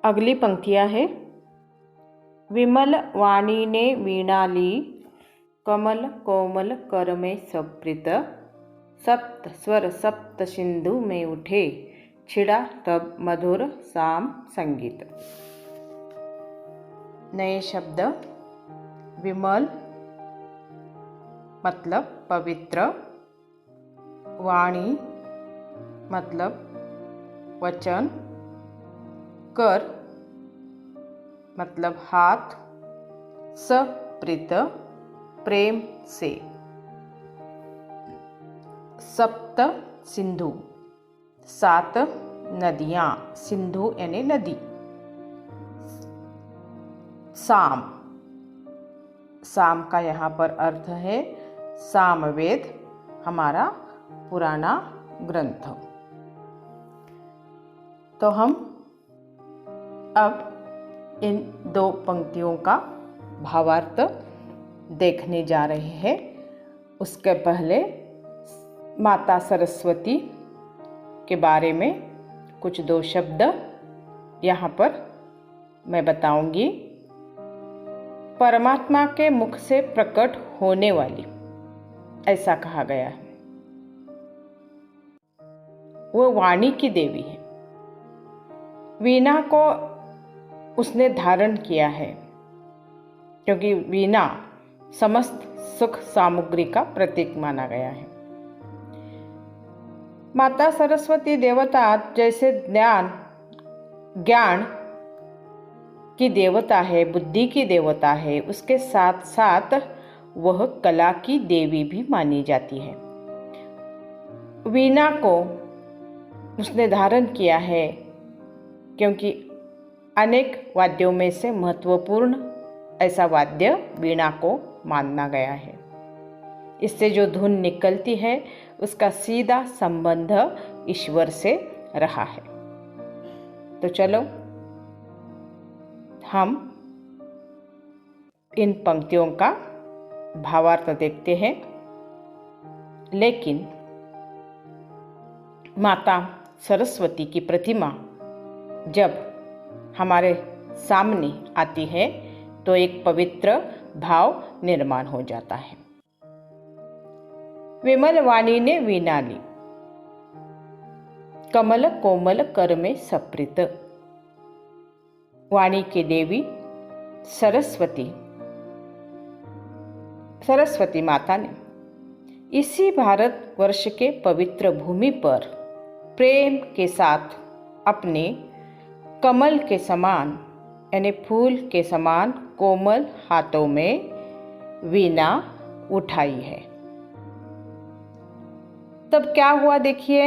अगली पंक्तियाँ है। विमल वाणी ने वीणा ली, कमल कोमल कर में सप्रित, सप्त स्वर सप्त सिंधु में उठे, छिड़ा तब मधुर साम संगीत। नए शब्द। विमल मतलब पवित्र, वाणी मतलब वचन, कर मतलब हाथ, सप्रित प्रेम से, सप्त सिंधु सात नदियाँ, सिंधु यानी नदी, साम, साम का यहाँ पर अर्थ है सामवेद, हमारा पुराना ग्रंथ। तो हम अब इन दो पंक्तियों का भावार्थ देखने जा रहे हैं। उसके पहले माता सरस्वती के बारे में कुछ दो शब्द यहाँ पर मैं बताऊंगी। परमात्मा के मुख से प्रकट होने वाली, ऐसा कहा गया है। वो वाणी की देवी है। वीणा को उसने धारण किया है, क्योंकि वीणा समस्त सुख सामग्री का प्रतीक माना गया है। माता सरस्वती देवता जैसे ज्ञान की देवता है, बुद्धि की देवता है, उसके साथ साथ वह कला की देवी भी मानी जाती है। वीणा को उसने धारण किया है क्योंकि अनेक वाद्यों में से महत्वपूर्ण ऐसा वाद्य वीणा को माना गया है। इससे जो धुन निकलती है उसका सीधा संबंध ईश्वर से रहा है। तो चलो हम इन पंक्तियों का भावार्थ देखते हैं। लेकिन माता सरस्वती की प्रतिमा जब हमारे सामने आती है तो एक पवित्र भाव निर्माण हो जाता है। विमल वाणी ने वीणा ली, कमल कोमल कर में सप्रित। वाणी की देवी सरस्वती माता ने इसी भारतवर्ष के पवित्र भूमि पर प्रेम के साथ अपने कमल के समान यानी फूल के समान कोमल हाथों में वीणा उठाई है। तब क्या हुआ देखिए,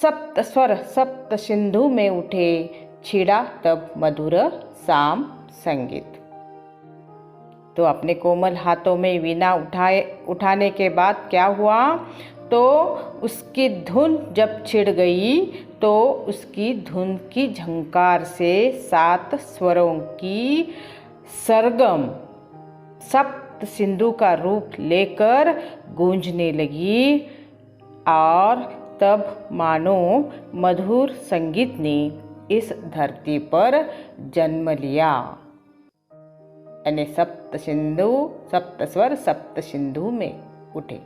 सप्त स्वर सप्त सिंधु में उठे, छिड़ा तब मधुर साम संगीत। तो अपने कोमल हाथों में वीणा उठाने के बाद क्या हुआ, तो उसकी धुन जब छिड़ गई तो उसकी धुन की झंकार से सात स्वरों की सरगम सप्त सिंधु का रूप लेकर गूंजने लगी और तब मानो मधुर संगीत ने इस धरती पर जन्म लिया। यानी सप्त स्वर सप्त सिंधु में उठे।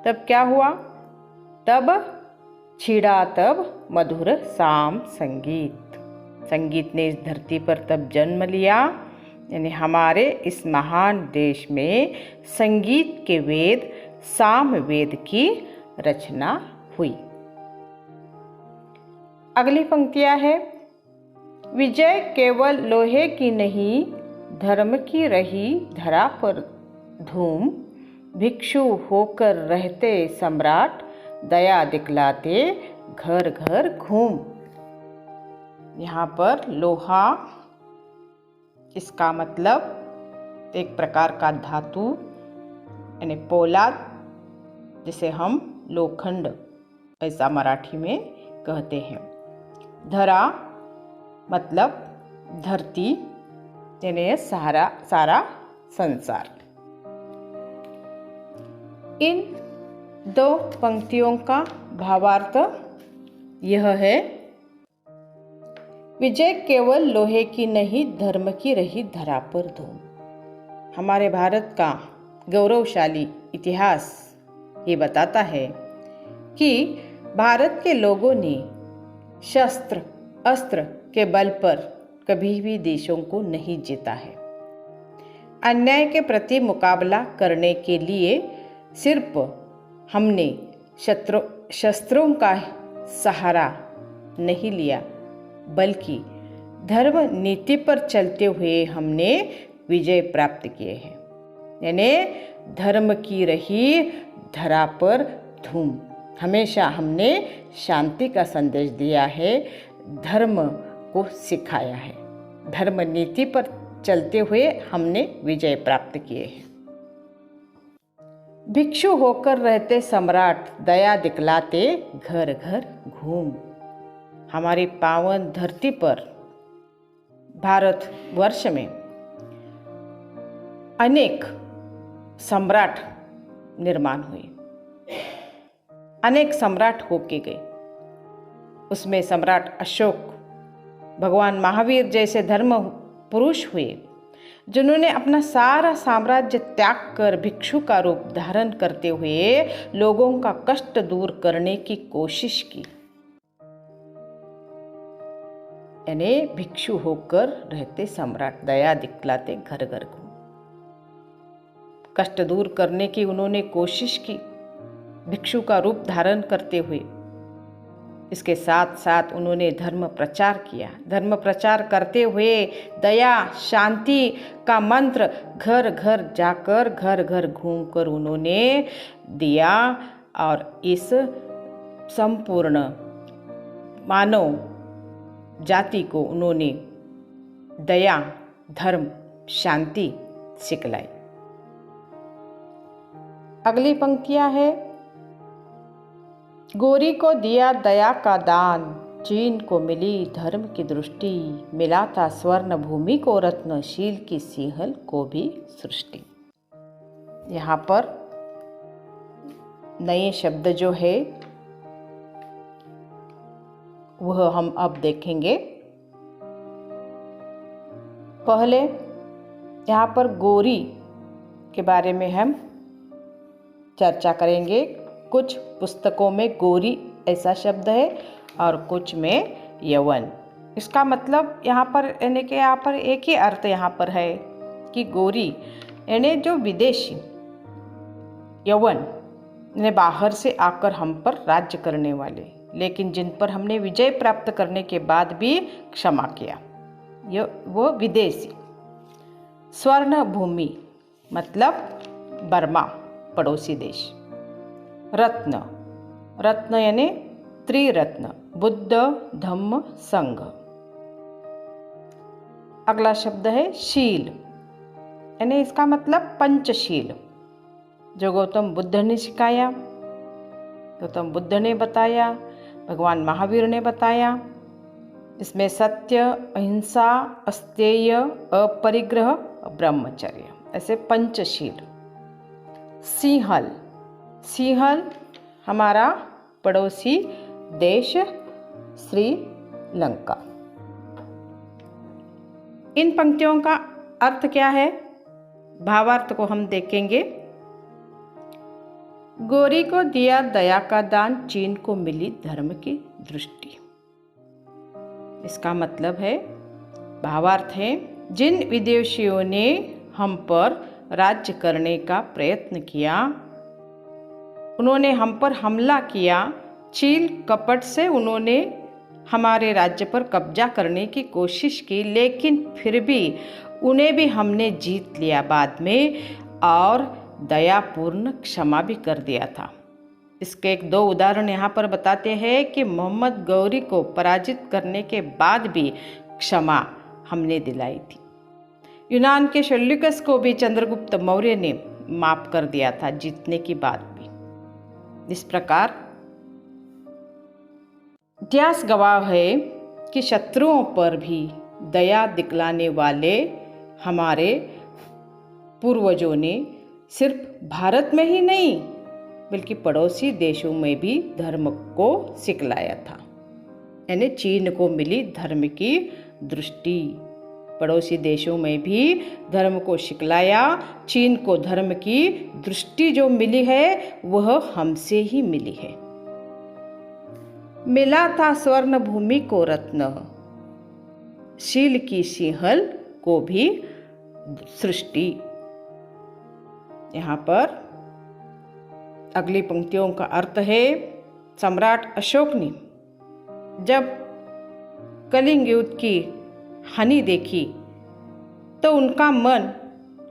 तब क्या हुआ, तब छिड़ा तब मधुर साम संगीत ने इस धरती पर तब जन्म लिया। यानी हमारे इस महान देश में संगीत के वेद साम वेद की रचना हुई। अगली पंक्तियां है। विजय केवल लोहे की नहीं, धर्म की रही धरा पर धूम, भिक्षु होकर रहते सम्राट, दया दिखलाते घर घर घूम। यहाँ पर लोहा, इसका मतलब एक प्रकार का धातु यानी पोलाद, जिसे हम लोखंड ऐसा मराठी में कहते हैं। धरा मतलब धरती यानी सारा संसार। इन दो पंक्तियों का भावार्थ यह है विजय केवल लोहे की नहीं, धर्म की रही धरा पर धूम। हमारे भारत का गौरवशाली इतिहास ये बताता है कि भारत के लोगों ने शस्त्र अस्त्र के बल पर कभी भी देशों को नहीं जीता है। अन्याय के प्रति मुकाबला करने के लिए सिर्फ हमने शस्त्रों का सहारा नहीं लिया, बल्कि धर्म नीति पर चलते हुए हमने विजय प्राप्त किए हैं। यानी धर्म की रही धरा पर धूम। हमेशा हमने शांति का संदेश दिया है, धर्म को सिखाया है। धर्म नीति पर चलते हुए हमने विजय प्राप्त किए हैं। भिक्षु होकर रहते सम्राट, दया दिखलाते घर घर घूम। हमारी पावन धरती पर भारत वर्ष में अनेक सम्राट निर्माण हुए, अनेक सम्राट होके गए। उसमें सम्राट अशोक, भगवान महावीर जैसे धर्म पुरुष हुए, जिन्होंने अपना सारा साम्राज्य त्याग कर भिक्षु का रूप धारण करते हुए लोगों का कष्ट दूर करने की कोशिश की। यानी भिक्षु होकर रहते सम्राट, दया दिखलाते घर घर घूम। कष्ट दूर करने की उन्होंने कोशिश की भिक्षु का रूप धारण करते हुए। इसके साथ साथ उन्होंने धर्म प्रचार किया। धर्म प्रचार करते हुए दया शांति का मंत्र घर घर जाकर, घर घर घूमकर उन्होंने दिया, और इस संपूर्ण मानव जाति को उन्होंने दया धर्म शांति सिखलाई। अगली पंक्तियां है, गोरी को दिया दया का दान, चीन को मिली धर्म की दृष्टि, मिला था स्वर्ण भूमि को रत्न, शील की सिंहल को भी सृष्टि। यहाँ पर नए शब्द जो है वह हम अब देखेंगे। पहले यहाँ पर गोरी के बारे में हम चर्चा करेंगे। कुछ पुस्तकों में गोरी ऐसा शब्द है और कुछ में यवन। इसका मतलब यहाँ पर यानी कि यहाँ पर एक ही अर्थ यहाँ पर है कि गोरी यानी जो विदेशी, यवन ने बाहर से आकर हम पर राज्य करने वाले, लेकिन जिन पर हमने विजय प्राप्त करने के बाद भी क्षमा किया, वो विदेशी। स्वर्ण भूमि मतलब बर्मा, पड़ोसी देश। रत्न, रत्न यानी त्रिरत्न, बुद्ध धम्म संघ। अगला शब्द है शील, यानी इसका मतलब पंचशील, जो गौतम बुद्ध ने सिखाया, गौतम बुद्ध ने बताया, भगवान महावीर ने बताया। इसमें सत्य, अहिंसा, अस्तेय, अपरिग्रह, ब्रह्मचर्य, ऐसे पंचशील। सिंहल, सिंहल हमारा पड़ोसी देश श्रीलंका। इन पंक्तियों का अर्थ क्या है, भावार्थ को हम देखेंगे। गोरी को दिया दया का दान, चीन को मिली धर्म की दृष्टि। इसका मतलब है, भावार्थ है, जिन विदेशियों ने हम पर राज्य करने का प्रयत्न किया, उन्होंने हम पर हमला किया, छील कपट से उन्होंने हमारे राज्य पर कब्जा करने की कोशिश की, लेकिन फिर भी उन्हें भी हमने जीत लिया बाद में, और दयापूर्ण क्षमा भी कर दिया था। इसके एक दो उदाहरण यहाँ पर बताते हैं कि मोहम्मद गौरी को पराजित करने के बाद भी क्षमा हमने दिलाई थी। यूनान के सेल्यूकस को भी चंद्रगुप्त मौर्य ने माफ कर दिया था जीतने के बाद भी। इस प्रकार इतिहास गवाह है कि शत्रुओं पर भी दया दिखलाने वाले हमारे पूर्वजों ने सिर्फ भारत में ही नहीं बल्कि पड़ोसी देशों में भी धर्म को सिखलाया था। यानी चीन को मिली धर्म की दृष्टि। पड़ोसी देशों में भी धर्म को सिखलाया। चीन को धर्म की दृष्टि जो मिली है वह हमसे ही मिली है। मिला था स्वर्ण भूमि को रत्न, शील की सिंहल को भी सृष्टि। यहाँ पर अगली पंक्तियों का अर्थ है, सम्राट अशोक ने जब कलिंग युद्ध की हानि देखी तो उनका मन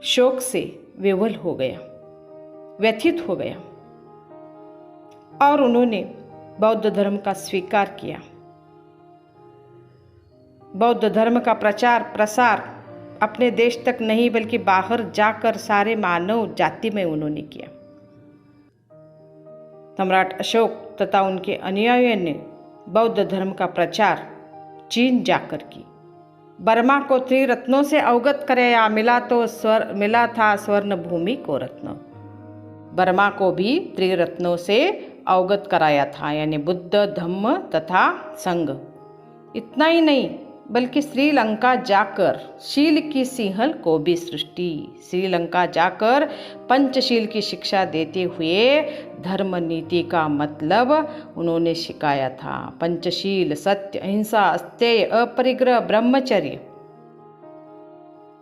शोक से विह्वल हो गया, व्यथित हो गया और उन्होंने बौद्ध धर्म का स्वीकार किया। बौद्ध धर्म का प्रचार प्रसार अपने देश तक नहीं बल्कि बाहर जाकर सारे मानव जाति में उन्होंने किया। सम्राट अशोक तथा उनके अनुयायियों ने बौद्ध धर्म का प्रचार चीन जाकर की। बर्मा को त्रिरत्नों से अवगत कराया। मिला था स्वर्ण भूमि को रत्न। बर्मा को भी त्रिरत्नों से अवगत कराया था, यानी बुद्ध, धम्म तथा संघ। इतना ही नहीं बल्कि श्रीलंका जाकर शील की सिंहल को भी सृष्टि। श्रीलंका जाकर पंचशील की शिक्षा देते हुए धर्म नीति का मतलब उन्होंने सिखाया था। पंचशील सत्य, अहिंसा, अस्तेय, अपरिग्रह, ब्रह्मचर्य।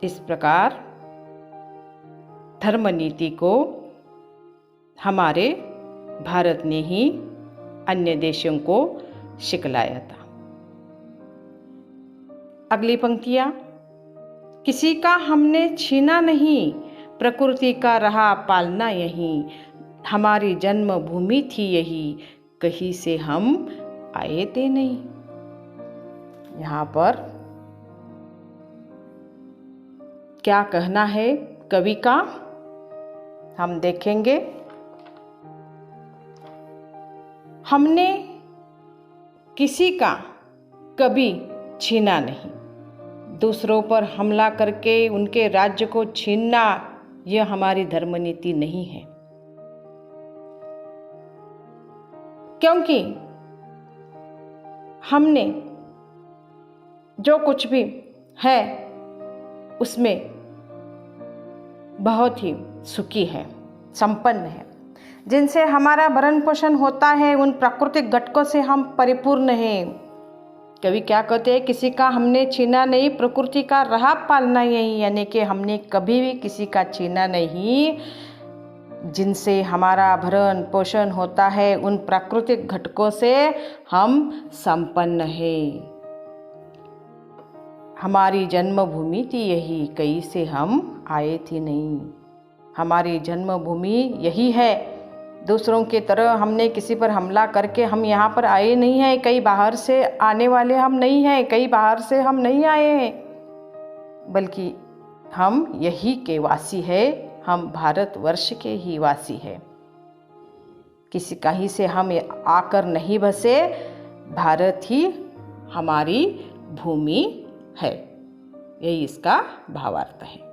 इस प्रकार धर्म नीति को हमारे भारत ने ही अन्य देशों को सिखलाया था। अगली पंक्तियां, किसी का हमने छीना नहीं, प्रकृति का रहा पालना यहीं, हमारी जन्मभूमि थी यही, कहीं से हम आए थे नहीं। यहाँ पर क्या कहना है कवि का हम देखेंगे। हमने किसी का कभी छीना नहीं, दूसरों पर हमला करके उनके राज्य को छीनना यह हमारी धर्मनीति नहीं है। क्योंकि हमने जो कुछ भी है उसमें बहुत ही सुखी है, संपन्न है, जिनसे हमारा भरण पोषण होता है, उन प्राकृतिक घटकों से हम परिपूर्ण हैं। कवि क्या कहते हैं, किसी का हमने छीना नहीं, प्रकृति का रहा पालना यही, यानी कि हमने कभी भी किसी का छीना नहीं, जिनसे हमारा भरण पोषण होता है, उन प्राकृतिक घटकों से हम संपन्न हैं। हमारी जन्मभूमि थी यही, कहीं से हम आए थे नहीं। हमारी जन्मभूमि यही है। दूसरों की तरह हमने किसी पर हमला करके हम यहाँ पर आए नहीं हैं। कई बाहर से आने वाले हम नहीं हैं, कई बाहर से हम नहीं आए हैं, बल्कि हम यही के वासी हैं। हम भारतवर्ष के ही वासी हैं। किसी कहीं से हम आकर नहीं बसे, भारत ही हमारी भूमि है। यही इसका भावार्थ है।